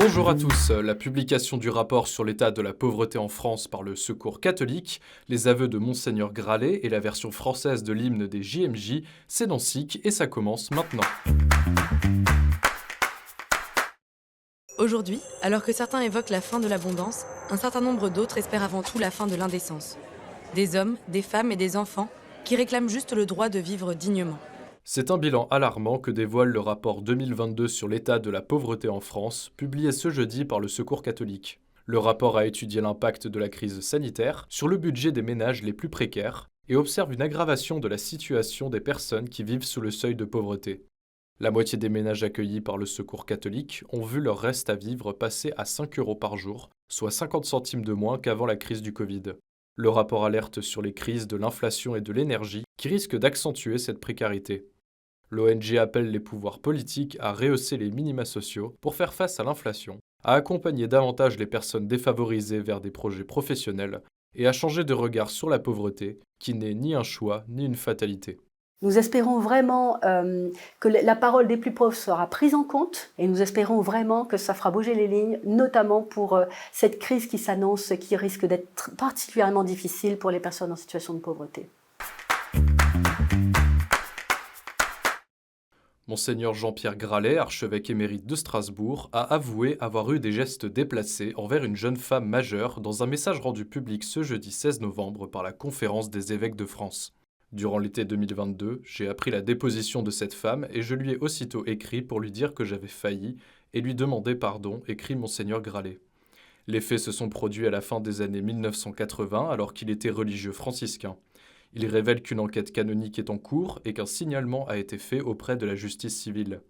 Bonjour à tous. La publication du rapport sur l'état de la pauvreté en France par le Secours catholique, les aveux de Monseigneur Gralet et la version française de l'hymne des JMJ, c'est dans SIC et ça commence maintenant. Aujourd'hui, alors que certains évoquent la fin de l'abondance, un certain nombre d'autres espèrent avant tout la fin de l'indécence. Des hommes, des femmes et des enfants qui réclament juste le droit de vivre dignement. C'est un bilan alarmant que dévoile le rapport 2022 sur l'état de la pauvreté en France, publié ce jeudi par le Secours catholique. Le rapport a étudié l'impact de la crise sanitaire sur le budget des ménages les plus précaires et observe une aggravation de la situation des personnes qui vivent sous le seuil de pauvreté. La moitié des ménages accueillis par le Secours catholique ont vu leur reste à vivre passer à 5 € par jour, soit 50 centimes de moins qu'avant la crise du Covid. Le rapport alerte sur les crises de l'inflation et de l'énergie qui risquent d'accentuer cette précarité. L'ONG appelle les pouvoirs politiques à rehausser les minima sociaux pour faire face à l'inflation, à accompagner davantage les personnes défavorisées vers des projets professionnels et à changer de regard sur la pauvreté, qui n'est ni un choix ni une fatalité. Nous espérons vraiment que la parole des plus pauvres sera prise en compte et nous espérons vraiment que ça fera bouger les lignes, notamment pour cette crise qui s'annonce, qui risque d'être particulièrement difficile pour les personnes en situation de pauvreté. Monseigneur Jean-Pierre Gralet, archevêque émérite de Strasbourg, a avoué avoir eu des gestes déplacés envers une jeune femme majeure dans un message rendu public ce jeudi 16 novembre par la Conférence des évêques de France. Durant l'été 2022, j'ai appris la déposition de cette femme et je lui ai aussitôt écrit pour lui dire que j'avais failli et lui demander pardon, écrit Monseigneur Gralet. Les faits se sont produits à la fin des années 1980 alors qu'il était religieux franciscain. Il révèle qu'une enquête canonique est en cours et qu'un signalement a été fait auprès de la justice civile.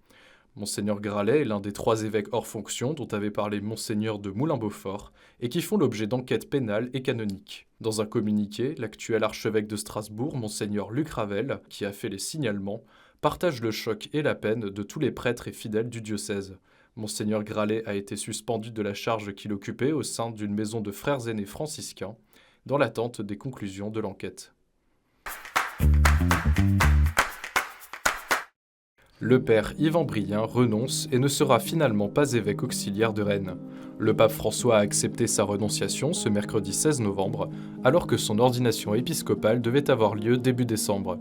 Monseigneur Gralet est l'un des 3 évêques hors fonction dont avait parlé Monseigneur de Moulin-Beaufort et qui font l'objet d'enquêtes pénales et canoniques. Dans un communiqué, l'actuel archevêque de Strasbourg, Monseigneur Luc Ravel, qui a fait les signalements, partage le choc et la peine de tous les prêtres et fidèles du diocèse. Monseigneur Gralet a été suspendu de la charge qu'il occupait au sein d'une maison de frères aînés franciscains, dans l'attente des conclusions de l'enquête. Le père Yvan Brien renonce et ne sera finalement pas évêque auxiliaire de Rennes. Le pape François a accepté sa renonciation ce mercredi 16 novembre, alors que son ordination épiscopale devait avoir lieu début décembre.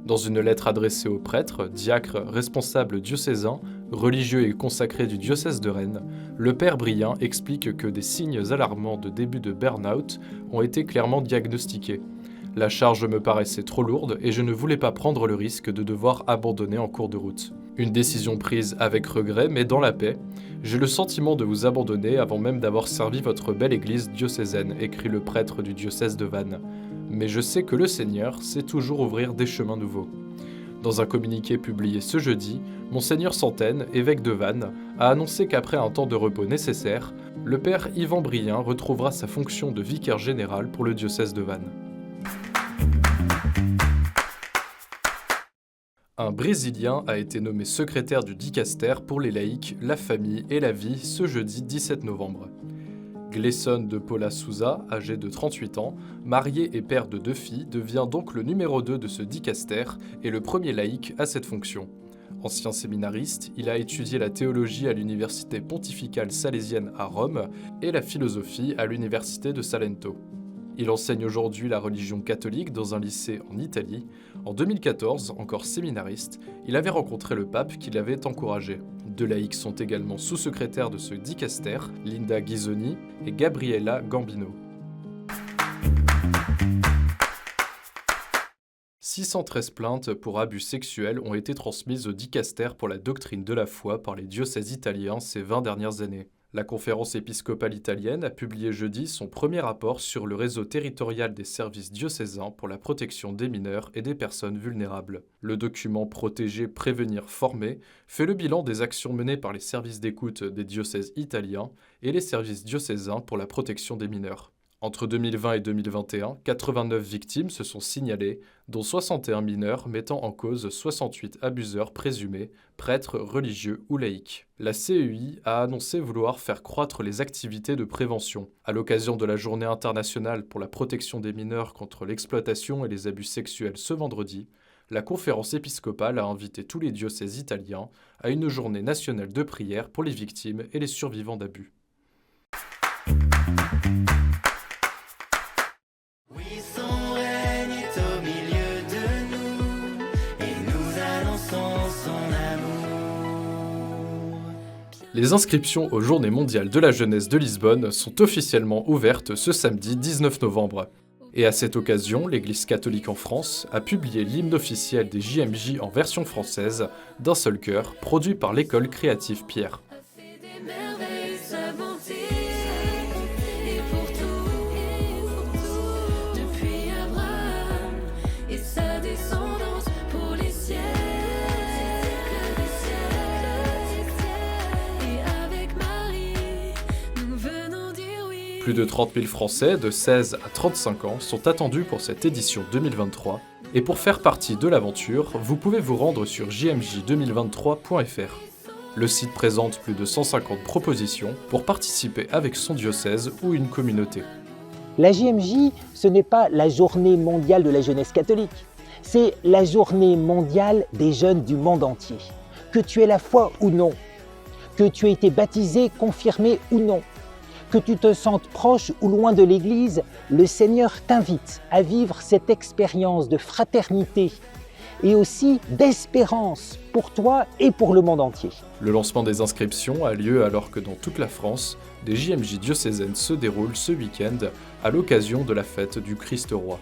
Dans une lettre adressée aux prêtres, diacres, responsables diocésains, religieux et consacrés du diocèse de Rennes, le père Brien explique que des signes alarmants de début de burn-out ont été clairement diagnostiqués. La charge me paraissait trop lourde et je ne voulais pas prendre le risque de devoir abandonner en cours de route. Une décision prise avec regret mais dans la paix. J'ai le sentiment de vous abandonner avant même d'avoir servi votre belle église diocésaine, écrit le prêtre du diocèse de Vannes. Mais je sais que le Seigneur sait toujours ouvrir des chemins nouveaux. Dans un communiqué publié ce jeudi, Monseigneur Santaine, évêque de Vannes, a annoncé qu'après un temps de repos nécessaire, le père Yvan Brien retrouvera sa fonction de vicaire général pour le diocèse de Vannes. Un Brésilien a été nommé secrétaire du dicaster pour les laïcs, la famille et la vie ce jeudi 17 novembre. Gleison de Paula Souza, âgé de 38 ans, marié et père de 2 filles, devient donc le numéro 2 de ce dicaster et le premier laïc à cette fonction. Ancien séminariste, il a étudié la théologie à l'université pontificale salésienne à Rome et la philosophie à l'université de Salento. Il enseigne aujourd'hui la religion catholique dans un lycée en Italie. En 2014, encore séminariste, il avait rencontré le pape qui l'avait encouragé. 2 laïcs sont également sous-secrétaires de ce dicaster, Linda Ghisoni et Gabriella Gambino. 613 plaintes pour abus sexuels ont été transmises au dicaster pour la doctrine de la foi par les diocèses italiens ces 20 dernières années. La conférence épiscopale italienne a publié jeudi son premier rapport sur le réseau territorial des services diocésains pour la protection des mineurs et des personnes vulnérables. Le document Protéger, prévenir, former fait le bilan des actions menées par les services d'écoute des diocèses italiens et les services diocésains pour la protection des mineurs. Entre 2020 et 2021, 89 victimes se sont signalées, dont 61 mineurs mettant en cause 68 abuseurs présumés, prêtres, religieux ou laïcs. La CEI a annoncé vouloir faire croître les activités de prévention. À l'occasion de la Journée internationale pour la protection des mineurs contre l'exploitation et les abus sexuels ce vendredi, la conférence épiscopale a invité tous les diocèses italiens à une journée nationale de prière pour les victimes et les survivants d'abus. Les inscriptions aux Journées mondiales de la jeunesse de Lisbonne sont officiellement ouvertes ce samedi 19 novembre. Et à cette occasion, l'Église catholique en France a publié l'hymne officiel des JMJ en version française, d'un seul chœur, produit par l'école créative Pierre. Plus de 30 000 Français de 16 à 35 ans sont attendus pour cette édition 2023. Et pour faire partie de l'aventure, vous pouvez vous rendre sur jmj2023.fr. Le site présente plus de 150 propositions pour participer avec son diocèse ou une communauté. La JMJ, ce n'est pas la journée mondiale de la jeunesse catholique, c'est la journée mondiale des jeunes du monde entier. Que tu aies la foi ou non, que tu aies été baptisé, confirmé ou non, que tu te sentes proche ou loin de l'Église, le Seigneur t'invite à vivre cette expérience de fraternité et aussi d'espérance pour toi et pour le monde entier. Le lancement des inscriptions a lieu alors que dans toute la France, des JMJ diocésaines se déroulent ce week-end à l'occasion de la fête du Christ Roi.